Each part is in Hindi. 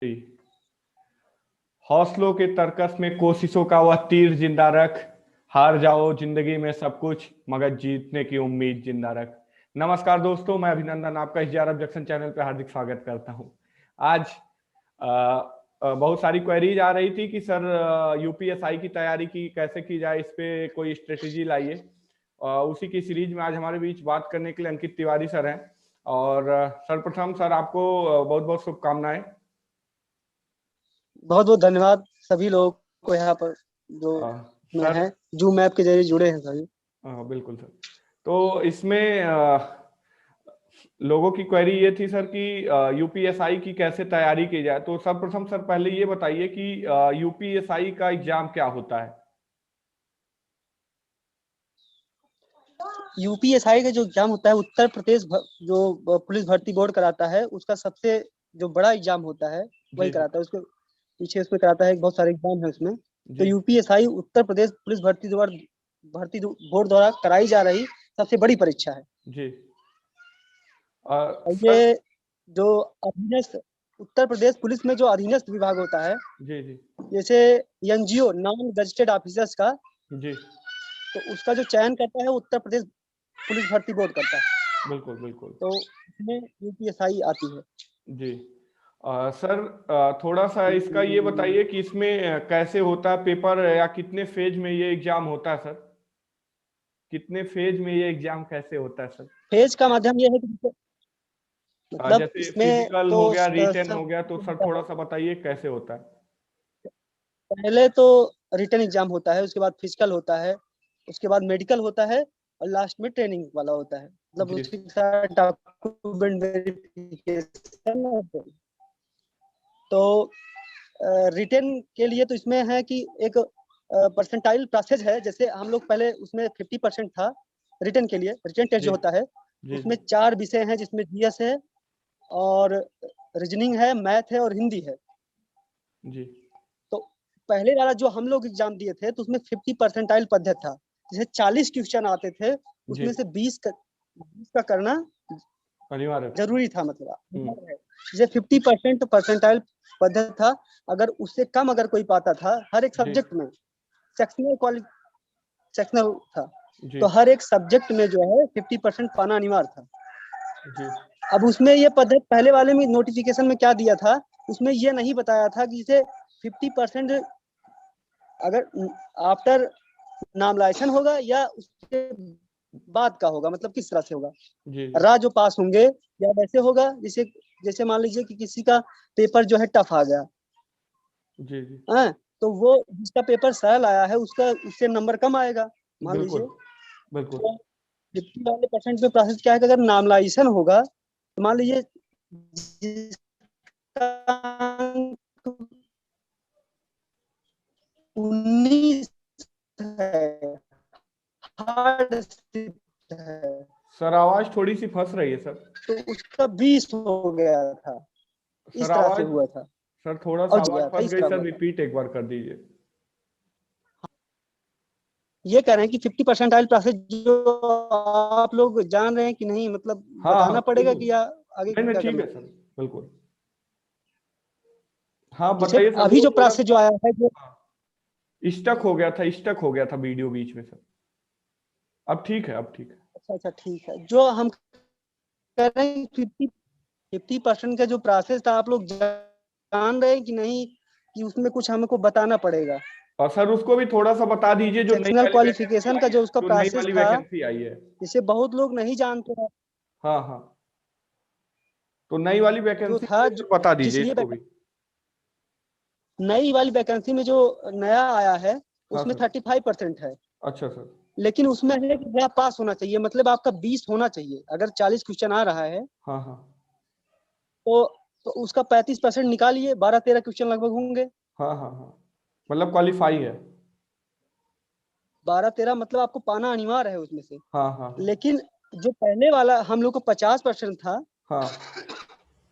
जी। हौसलों के तर्कस में कोशिशों का वह तीर जिंदा रख, हार जाओ जिंदगी में सब कुछ मगर जीतने की उम्मीद जिंदा रख। नमस्कार दोस्तों, मैं अभिनंदन आपका इस JR ऑब्जेक्शन चैनल पर हार्दिक स्वागत करता हूं। आज बहुत सारी क्वेरीज आ रही थी कि सर यूपीएसआई की तैयारी की कैसे की जाए, इस पे कोई स्ट्रेटेजी लाइए। उसी की सीरीज में आज हमारे बीच बात करने के लिए अंकित तिवारी सर हैं। और सर्वप्रथम सर आपको बहुत बहुत शुभकामनाएं। बहुत बहुत धन्यवाद सभी लोगों को यहाँ पर जो सर हैं जूम ऐप के जरिए जुड़े हैं सभी। बिल्कुल सर। तो इसमें लोगों की क्वेरी ये थी सर कि यूपीएसआई की कैसे तैयारी की जाए। तो सर्वप्रथम सर पहले ये बताइए कि यूपीएसआई का एग्जाम क्या होता है। यूपीएसआई का जो एग्जाम होता है उत्तर प्रदेश जो पुलिस भर्ती बोर्ड कराता है, उसका सबसे जो बड़ा एग्जाम होता है वही कराता है। उसके पीछे उसमें कराता है, बहुत सारे एग्जाम है उसमें। तो यूपीएसआई उत्तर प्रदेश पुलिस भर्ती बोर्ड द्वारा कराई जा रही सबसे बड़ी परीक्षा है जी। ये जो अधीनस्थ उत्तर प्रदेश पुलिस में जो अधीनस्थ विभाग होता है जी जी, जैसे एनजीओ नॉन गजेटेड ऑफिसर्स का जी, तो उसका जो चयन करता है उत्तर प्रदेश पुलिस भर्ती बोर्ड करता है। बिल्कुल बिल्कुल। तो इसमें यूपीएसआई आती है जी। सर थोड़ा सा इसका ये बताइए कि इसमें कैसे होता है पेपर, या कितने फेज में ये एग्जाम होता है सर? कितने फेज में ये एग्जाम कैसे होता है सर? फेज का माध्यम ये है कि मतलब जैसे फिजिकल तो हो गया, रिटन हो गया, तो सर थोड़ा सा बताइए कैसे होता है। पहले तो रिटन एग्जाम होता है, उसके बाद फिजिकल होता है, उसके बाद मेडिकल होता है और लास्ट में ट्रेनिंग वाला होता है। मतलब उसके साथ डॉक्यूमेंट वेरिफिकेशन होता है। तो रिटन के लिए तो इसमें है कि एक परसेंटाइल प्रोसेस है। जैसे हम लोग पहले उसमें 50% था रिटन के लिए। रिटन टेस्ट जो होता है उसमें 4 विषय हैं, जिसमें जीएस है और रीजनिंग है, मैथ है और हिंदी है जी। तो पहले वाला जो हम लोग एग्जाम दिए थे तो उसमें 50 परसेंटाइल पद्धति था। जैसे 40 क्वेश्चन आते थे, उसमें से 20 का करना अनिवार्य जरूरी था। मतलब जैसे 50% परसेंटाइल पद्धति था, अगर उससे कम अगर कोई पाता था हर एक सब्जेक्ट में, सेक्शनल था, तो हर एक सब्जेक्ट में जो है 50% पाना अनिवार्य था जी। अब उसमें ये पद्धति पहले वाले में नोटिफिकेशन में क्या दिया था, उसमें ये नहीं बताया था कि इसे 50% अगर आफ्टर नॉमिनेशन होगा या उसके बाद का होगा, मतलब किस तरह से होगा जी। जो पास होंगे या वैसे होगा, जैसे मान लीजिए कि किसी का पेपर जो है टफ आ गया जी जी, तो वो जिसका पेपर सरल आया है उसका उससे नंबर कम आएगा मान लीजिए। बिल्कुल। तो 50 वाले परसेंट में प्रोसेस क्या है कि अगर नॉमिनेशन होगा तो मान लीजिए जिसका 19 है, हार्ड है, सर आवाज थोड़ी सी फंस रही है सर। तो उसका 20 हो गया था। इस तरह से हुआ था सर, थोड़ा सा आवाज फंस गई सर, रिपीट एक बार कर दीजिए। ये कह रहे हैं कि 50% आइल प्रोसेस जो आप लोग जान रहे हैं कि नहीं, मतलब बताना पड़ेगा कि या आगे नहीं क्या ठीक करना है सर, बिल्कुल। हाँ जैसे बताइए सर। अभी जो प्रोसेस जो आया है जो स्टक हो गया था वीडियो बीच में सर। अब ठीक है, अब ठीक है। अच्छा ठीक है। जो हम कह रहे हैं 50% का जो प्रोसेस था आप लोग जान रहे हैं कि नहीं, कि उसमें कुछ हमको बताना पड़ेगा। और सर उसको भी थोड़ा सा बता दीजिए जो सेक्शनल क्वालिफिकेशन का जो उसका प्रोसेस था, वैकेंसी आई है, जिसे बहुत लोग नहीं जानते हैं। हाँ हाँ, तो नई वाली वैकेंसी था जो बता दीजिए इसको भी। नई वाली वैकेंसी में जो नया आया है उसमें 35% है। अच्छा सर। लेकिन उसमें है कि मेरा पास होना चाहिए, मतलब आपका 20 होना चाहिए। अगर 40 क्वेश्चन आ रहा है हाँ हाँ, तो उसका 35% निकालिए, 12-13 क्वेश्चन लगभग होंगे। हाँ हाँ हाँ, मतलब क्वालिफाई है 12-13, मतलब आपको पाना अनिवार्य है उसमें से। हाँ हाँ, लेकिन जो पहले वाला हम लोग को 50% था, हाँ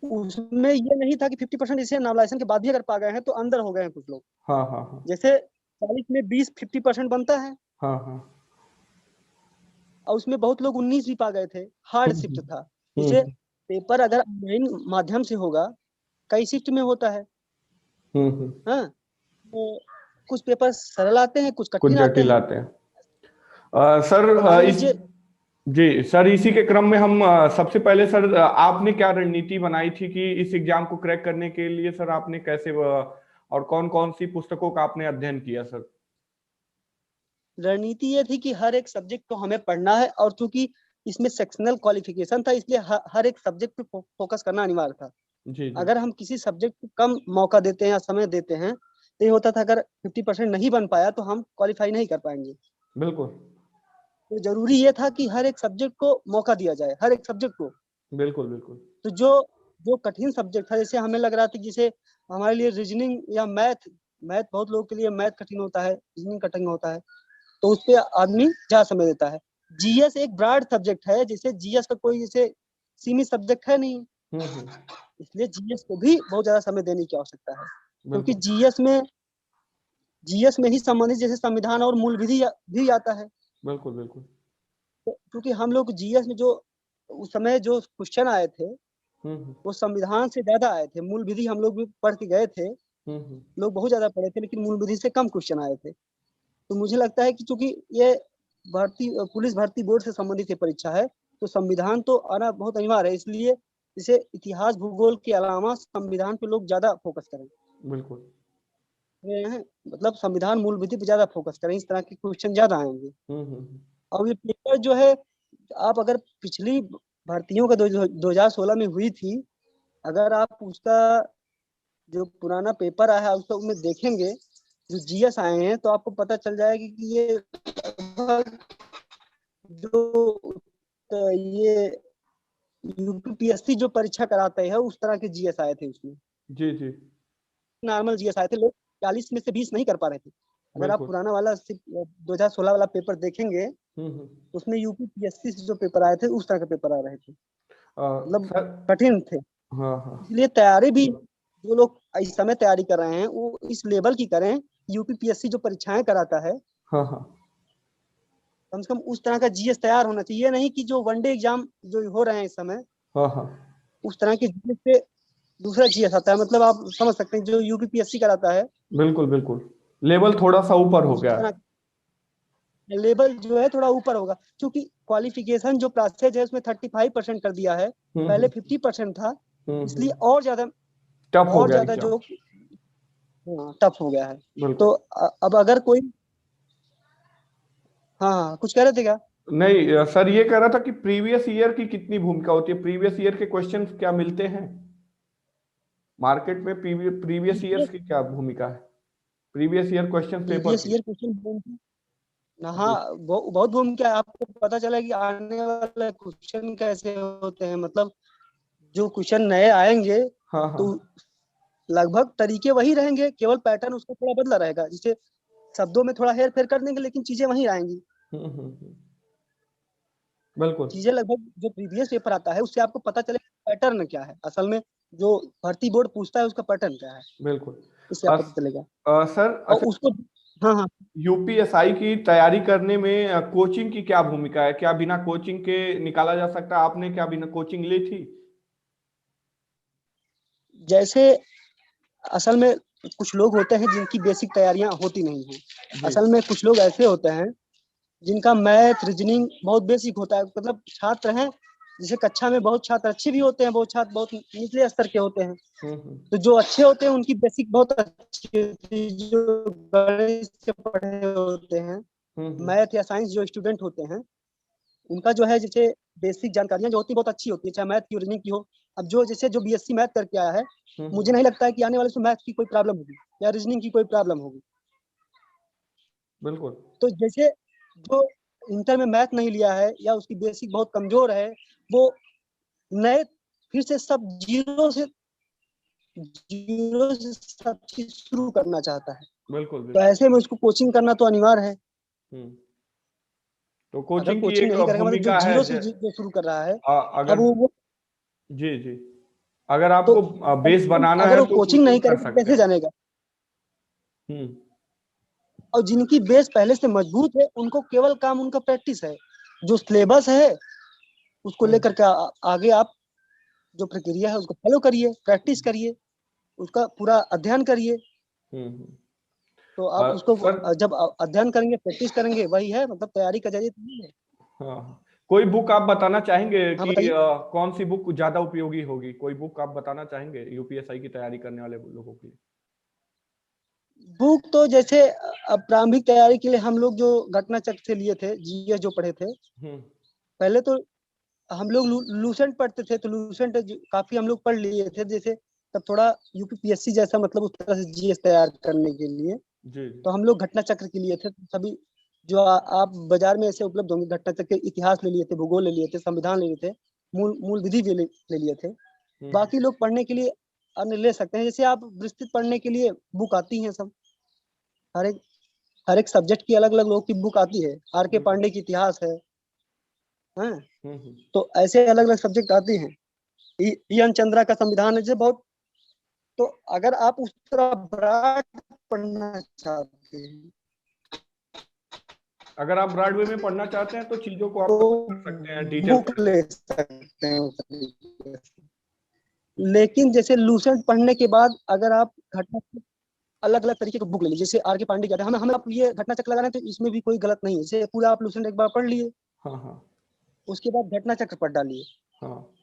उसमें ये नहीं था कि 50% इसे नॉमिनेशन के बाद भी अगर पा गए हैं तो अंदर हो गए हैं कुछ लोग। हाँ हाँ हाँ, जैसे 40 में 20-50% बनता है, हाँ हाँ, और उसमें बहुत लोग 19 भी पा गए थे। हार्ड शिफ्ट था। हम्म, जैसे पेपर अगर ऑनलाइन माध्यम से होगा, कई शिफ्ट में होता है, हाँ, तो कुछ पेपर सरल आते हैं, कुछ कुछ कठिन आते जटिल हैं। आते हैं। सर और मान इस लीजिए, जी सर, इसी के क्रम में हम सबसे पहले सर आपने क्या रणनीति बनाई थी कि इस एग्जाम को क्रैक करने के लिए सर आपने कैसे और कौन कौन सी पुस्तकों का आपने अध्ययन किया सर? रणनीति ये थी कि हर एक सब्जेक्ट को हमें पढ़ना है, और चूंकि इसमें सेक्शनल क्वालिफिकेशन था, इसलिए हर एक सब्जेक्ट पे फोकस करना अनिवार्य था। जी जी। अगर हम किसी सब्जेक्ट को कम मौका देते हैं या समय देते हैं, तो ये होता था, अगर 50% नहीं बन पाया तो हम क्वालिफाई नहीं कर पाएंगे। बिल्कुल तो जरूरी ये था कि हर एक सब्जेक्ट को मौका दिया जाए, हर एक सब्जेक्ट को। बिल्कुल। बिल्कुल तो जो जो कठिन सब्जेक्ट था, जैसे हमें लग रहा था, जैसे हमारे लिए रीजनिंग या मैथ, मैथ बहुत लोगों के लिए मैथ कठिन होता है, रीजनिंग कठिन होता है, तो उस पर आदमी ज्यादा समय देता है। जीएस एक ब्रॉड सब्जेक्ट है, जैसे जीएस का कोई जैसे सीमित सब्जेक्ट है नहीं, हम्म। इसलिए जीएस को भी बहुत ज्यादा समय देने की आवश्यकता है। क्योंकि बिल्कुल जीएस में ही संबंधित जैसे संविधान और मूल विधि भी आता है। बिल्कुल। बिल्कुल तो क्योंकि हम लोग जीएस में जो उस समय जो क्वेश्चन आए थे, हम्म। वो संविधान से ज्यादा आए थे। मूल विधि हम लोग भी पढ़ के गए थे, हम्म। लोग बहुत ज्यादा पढ़े थे, लेकिन मूल विधि से कम क्वेश्चन आए थे। तो मुझे लगता है कि चूंकि ये पुलिस भर्ती बोर्ड से संबंधित ये परीक्षा है, तो संविधान तो आना बहुत अनिवार्य है, इसलिए इसे इतिहास भूगोल के अलावा संविधान पे लोग ज्यादा फोकस करें। बिल्कुल। मतलब संविधान मूल विधि पे ज्यादा फोकस करें, इस तरह के क्वेश्चन ज्यादा आएंगे। हम्म। और ये पेपर जो है, आप अगर पिछली भर्तियों का 2016 में हुई थी, अगर आप उसका जो पुराना पेपर आया है उसका उसमें देखेंगे, जो जीएस आए हैं, तो आपको पता चल जाएगा कि ये लगभग जो ये यूपीपीएससी जो परीक्षा कराते हैं उस तरह के जीएस आए थे उसमें। जी जी। नॉर्मल जीएस आए थे, लोग 40 में से 20 नहीं कर पा रहे थे। अगर आप बिल्कुल। पुराना वाला 2016 वाला पेपर देखेंगे, हम्म। तो उसमें यूपीपीएससी से जो पेपर आए थे उस तरह के पेपर आ रहे थे, मतलब सर। कठिन थे। हाँ हाँ। इसलिए तैयारी भी जो लोग इस समय तैयारी कर रहे हैं वो इस लेवल की करें। यूपीपीएससी जो परीक्षाएं कराता है, हाँ हाँ। कम से कम उस तरह का जीएस तैयार होना चाहिए। ये नहीं कि जो वनडे एग्जाम जो हो रहे हैं इस समय, हाँ हाँ। उस तरह के जीएस से दूसरा जीएस आता है। मतलब आप समझ सकते हैं, जो यूपीपीएससी कराता है, बिल्कुल बिल्कुल। लेवल थोड़ा सा ऊपर हो उस गया। तरह लेवल जो है थोड़ा ऊपर होगा, क्योंकि क्वालिफिकेशन जो प्रोसेस है उसमें 35% कर दिया है, पहले हम्म। 50% था। इसलिए हम्म। टफ हो और गया ज्यादा एग्जाम। जो टफ हो गया है। तो बिल्कुल। अब अगर कोई, हाँ हाँ, कुछ कह रहे थे क्या? नहीं सर, ये कह रहा था कि प्रीवियस ईयर की कितनी भूमिका होती है, प्रीवियस ईयर के क्वेश्चंस क्या मिलते हैं मार्केट में, प्रीवियस ईयर्स की क्या भूमिका है, previous year question paper previous की? ईयर क्वेश्चन, हाँ, जी। बहुत भूमिका है। आपको पता चला कि आने वाले क्वेश्चन कैसे होते हैं, मतलब जो क्वेश्चन नए आएंगे, हाँ हाँ। तो लगभग तरीके वही रहेंगे, केवल पैटर्न उसका थोड़ा बदला रहेगा। जैसे शब्दों में थोड़ा हेर फेर कर देंगे, लेकिन चीजें वही आएंगी। हम्म। बिल्कुल। चीजें लगभग जो प्रीवियस पेपर आता है उससे आपको पता चलेगा पैटर्न क्या है असल में, जो भर्ती बोर्ड पूछता है उसका पैटर्न क्या है, बिल्कुल। इससे आपको पता चलेगा। सर और अच्छा, उसको, हाँ हाँ, यूपीएसआई की तैयारी करने में कोचिंग की क्या भूमिका है? क्या बिना कोचिंग के निकाला जा सकता है? आपने क्या बिना कोचिंग ली थी? जैसे असल में कुछ लोग होते हैं जिनकी बेसिक तैयारियां होती नहीं हैं। जी। असल में कुछ लोग ऐसे होते हैं जिनका मैथ रीजनिंग बहुत बेसिक होता है। मतलब छात्र हैं, जैसे कक्षा में बहुत छात्र अच्छे भी होते हैं, बहुत छात्र बहुत निचले स्तर के होते हैं। हम्म। तो जो अच्छे होते हैं उनकी बेसिक बहुत अच्छी होती है। जो गणित से पढ़े होते हैं, हम्म। मैथ या साइंस जो स्टूडेंट होते हैं, उनका जो है जैसे बेसिक जानकारियां जो होती है बहुत अच्छी होती है, चाहे मैथ की रीजनिंग की हो। अब जो जैसे जो बीएससी मैथ करके आया है, मुझे नहीं लगता है कि आने वाले में मैथ की कोई प्रॉब्लम होगी या रीजनिंग की कोई प्रॉब्लम होगी। बिल्कुल। तो जैसे जो इंटर में मैथ नहीं लिया है या उसकी बेसिक बहुत कमजोर है, वो नए फिर से सब जीरो से सब चीज शुरू करना चाहता है। बिल्कुल। तो बिल्कुल। ऐसे में उसको कोचिंग करना तो अनिवार्य है। हम्म। तो अगर कोचिंग की कोचिंग एक नहीं करेगा, मतलब जो भूमिका है जीरो से जो शुरू कर रहा है, अब अगर वो जी जी, अगर तो आपको बेस बनाना अगर है वो तो कोचिंग कोचिंग नहीं कर करेगा तो सकते कैसे हैं। जानेगा? हम्म। और जिनकी बेस पहले से मजबूत है, उनको केवल काम उनका प्रैक्टिस है। जो सिलेबस है उसको लेकर हम्म। के आगे आप जो प्रक्रिया है उसको फॉलो करिए, प्रैक्टिस करिए। उसका पूरा अध्ययन करिए। हम्म। तो आप उसको सर जब अध्ययन करेंगे, प्रैक्टिस करेंगे, वही है मतलब तैयारी का जरिए तो नहीं है। हाँ, कोई बुक आप बताना चाहेंगे हाँ कि बताइए। कौन सी बुक ज्यादा उपयोगी होगी? कोई बुक आप बताना चाहेंगे यूपीएसआई की तैयारी करने वाले लोगों के लिए? बुक तो जैसे अब प्रारंभिक तैयारी के लिए हम लोग जो घटना चक्र से लिए थे, जीएस जो पढ़े थे, हम्म पहले तो हम लोग लूसेंट पढ़ते थे, तो लूसेंट काफी हम लोग पढ़ लिए थे। जैसे तब थोड़ा यूपीपीएससी जैसा मतलब उस तरह से जीएस तैयार करने के लिए जी तो हम लोग घटना चक्र के लिए थे। सभी जो आप बाजार में ऐसे उपलब्ध होंगे, घटना चक्र के इतिहास ले लिए थे, भूगोल ले लिए थे, संविधान ले लिए थे, मूल मूल विधि भी ले लिए थे। हम्म बाकी लोग पढ़ने के लिए अन्य ले सकते हैं। जैसे आप विस्तृत पढ़ने के लिए बुक आती हैं सब, हर एक हर एक सब्जेक्ट की अलग अलग लोग की बुक आती है। आर के हम्म पांडे की इतिहास है, हाँ। हम्म। तो ऐसे अलग अलग सब्जेक्ट आती हैं। एन चंद्रा का संविधान है, जैसे बहुत। तो अगर आप उस तरह ब्रॉड पढ़ना चाहते हैं अगर आप ब्रॉड वे में पढ़ना चाहते हैं तो चीजों को आप तो कवर कर सकते हैं, डिटेल बुक पढ़ ले सकते सकते हैं उस तरीके से। लेकिन जैसे लूसेंट पढ़ने के बाद अगर आप घटना अलग अलग तरीके की बुक ले लीजिए, जैसे आर के पांडे कहते हैं, हमें हमें आप ये घटना चक्र लगा रहे हैं तो इसमें भी कोई गलत नहीं है। जैसे पूरा आप लूसेंट एक बार पढ़ लिए, हैं। हाँ हाँ उसके बाद घटना चक्र पढ़ डालिए, हाँ।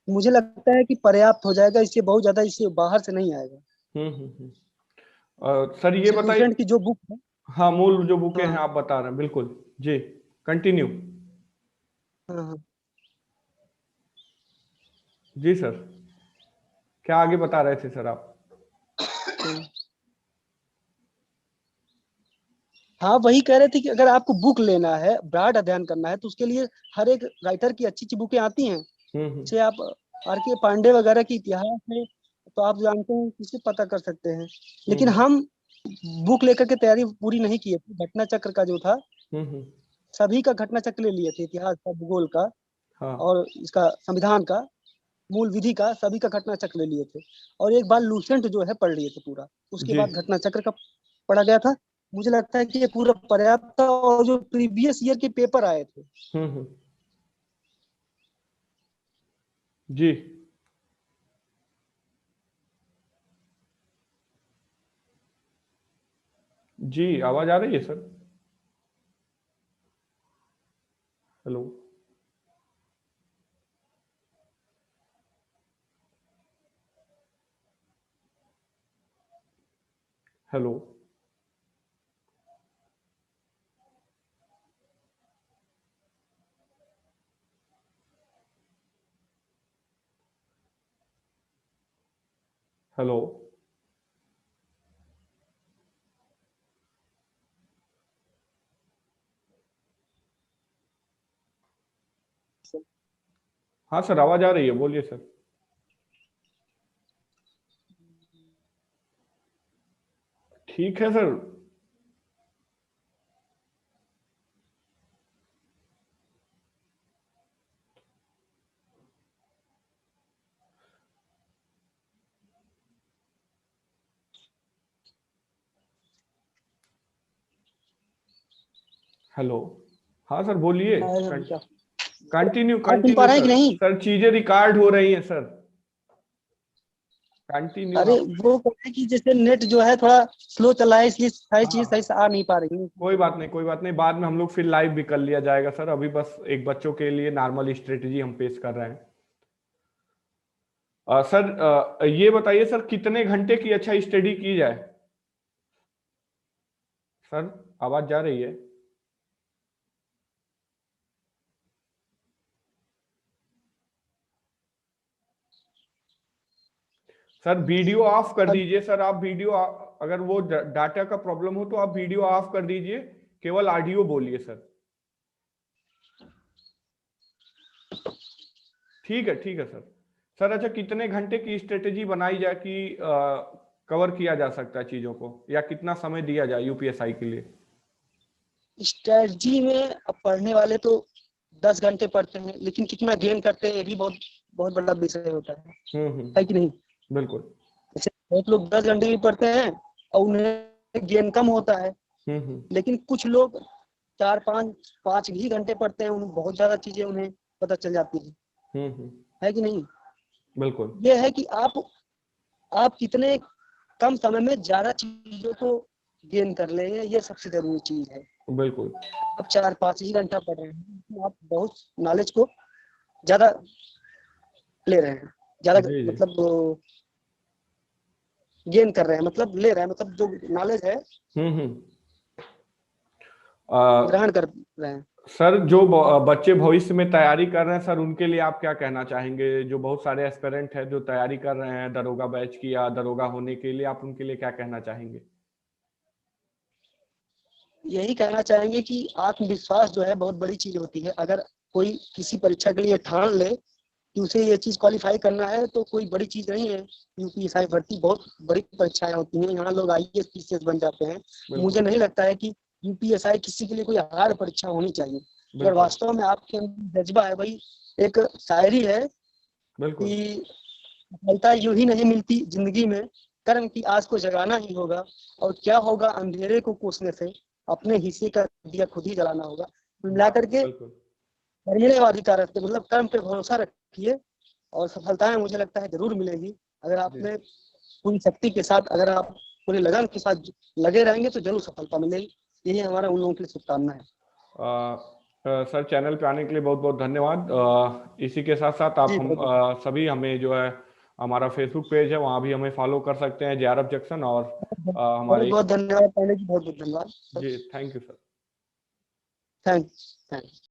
मुझे लगता है कि पर्याप्त हो जाएगा। इससे बहुत ज्यादा इससे बाहर से नहीं आएगा। हम्म। सर ये जैसे बताइए। लूसेंट की जो बुक है, हाँ, मूल जो बुकें हैं हाँ आप बता रहे हैं, बिल्कुल। जी, कंटिन्यू। हाँ हाँ जी सर, क्या आगे बता रहे थे सर आप? हाँ। हाँ वही कह रहे थे कि अगर आपको बुक लेना है, ब्रॉड अध्ययन करना है, तो उसके लिए हर एक राइटर की अच्छी अच्छी बुकें आती हैं। हम्म। जैसे आप आर के पांडे वगैरह की इतिहास में तो आप जानते हैं किसे पता कर सकते हैं। लेकिन हम्म हम बुक लेकर के तैयारी पूरी नहीं किए थे। घटना चक्र का जो था, हम्म। सभी का घटना चक्र ले लिए थे, इतिहास का, भूगोल का हाँ और इसका संविधान का, मूल विधि का, सभी का घटना चक्र ले लिए थे। और एक बार लूसेंट जो है पढ़ लिए थे पूरा, उसके जी। बाद घटना चक्र का पढ़ा गया था। मुझे लगता है कि ये पूरा पर्याप्त था। और जो प्रीवियस ईयर के पेपर आए थे, हम्म। जी जी, आवाज आ रही है सर? हेलो? हेलो? हेलो? हाँ सर, आवाज आ रही है, बोलिए सर। ठीक है सर। हेलो? हाँ सर, बोलिए। क्या कंटिन्यू आप सुन पा कंटिन्यू रहे हैं कि सर। नहीं? सर, चीजें रिकॉर्ड हो रही हैं सर। कंटिन्यू अरे आप। वो कह रहे हैं कि जैसे नेट जो है थोड़ा स्लो चल रहा है, इसलिए सारी चीजें सही हाँ, से आ नहीं पा रही कोई हैं। बात नहीं, कोई बात नहीं, बाद में हम लोग फिर लाइव भी कर लिया जाएगा सर। अभी बस एक बच्चों के लिए नॉर्मल स्ट्रेटेजी हम पेश कर रहे हैं। सर, ये बताइए सर, कितने घंटे की अच्छा स्टडी की जाए? सर, आवाज जा रही है? सर, वीडियो ऑफ कर दीजिए सर। आप वीडियो अगर वो डाटा का प्रॉब्लम हो तो आप वीडियो ऑफ कर दीजिए, केवल ऑडियो बोलिए सर। ठीक है सर। सर, अच्छा, कितने घंटे की स्ट्रेटेजी बनाई जाए कि कवर किया जा सकता है चीजों को, या कितना समय दिया जाए यूपीएसआई के लिए? स्ट्रेटजी में अब पढ़ने वाले तो 10 घंटे पढ़ते हैं, लेकिन कितना गेन करते हैं ये भी बहुत बहुत बड़ा विषय होता है कि नहीं? बिल्कुल। जैसे बहुत लोग 10 घंटे भी पढ़ते हैं और उन्हें गेन कम होता है। हम्म। लेकिन कुछ लोग 4 5 5 ही घंटे पढ़ते हैं, उन्हें बहुत ज्यादा चीजें उन्हें पता चल जाती हम्म। है कि नहीं? बिल्कुल। ये है कि आप आप कितने कम समय में ज्यादा चीजों को गेन कर लेंगे, ये सबसे जरूरी चीज है। बिल्कुल। आप 4-5 ही घंटा पढ़ रहे हैं, आप बहुत नॉलेज को ज्यादा ले रहे हैं, ज्यादा जी जी। मतलब गेन कर रहे हैं, मतलब ले रहे हैं, मतलब जो नॉलेज है हम्म। ग्रहण कर रहे हैं। सर जो बच्चे भविष्य में तैयारी कर रहे हैं सर, उनके लिए आप क्या कहना चाहेंगे? जो बहुत सारे एस्पिरेंट हैं जो तैयारी कर रहे हैं दरोगा बैच की या दरोगा होने के लिए, आप उनके लिए क्या कहना चाहेंगे? यही कहना चाहेंगे कि आत्मविश्वास जो है बहुत बड़ी चीज होती है। अगर कोई किसी परीक्षा के लिए ठान ले कि उसे ये चीज क्वालिफाई करना है, तो कोई बड़ी चीज नहीं है। यूपीएसआई भर्ती बहुत बड़ी परीक्षाएं होती हैं, यहाँ लोग आईएएस पीसीएस बन जाते हैं। मुझे बिल्कुल नहीं लगता है कि यूपीएसआई किसी के लिए कोई हार्ड परीक्षा होनी चाहिए। अगर बिल्कुल वास्तव में आपके अंदर जज्बा है भाई, एक शायरी है बिल्कुल। कि सफलता यूं ही नहीं मिलती जिंदगी में, कर्म की आस को जगाना ही होगा, और क्या होगा अंधेरे को कोसने से, अपने हिस्से का दिया खुद ही जलाना होगा। मिला करके बिल्कुल करीने वाली रखते, मतलब कर्म पे भरोसा रखिए, और सफलताएं मुझे लगता है जरूर मिलेगी। अगर जी। आपने पूरी शक्ति के साथ, अगर आप पूरी लगन के साथ लगे रहेंगे तो जरूर सफलता मिलेगी। यही हमारा उन लोगों के लिए शुभकामना है। सर चैनल पे आने के लिए बहुत बहुत धन्यवाद। इसी के साथ साथ आप जी हम बहुत सभी हमें जो है हमारा फेसबुक पेज है वहाँ भी हमें फॉलो कर सकते हैं, जेआरएफ जंक्शन। और बहुत हमारे बहुत धन्यवाद, पहले जी बहुत बहुत धन्यवाद। जी thank you sir. Thanks thanks.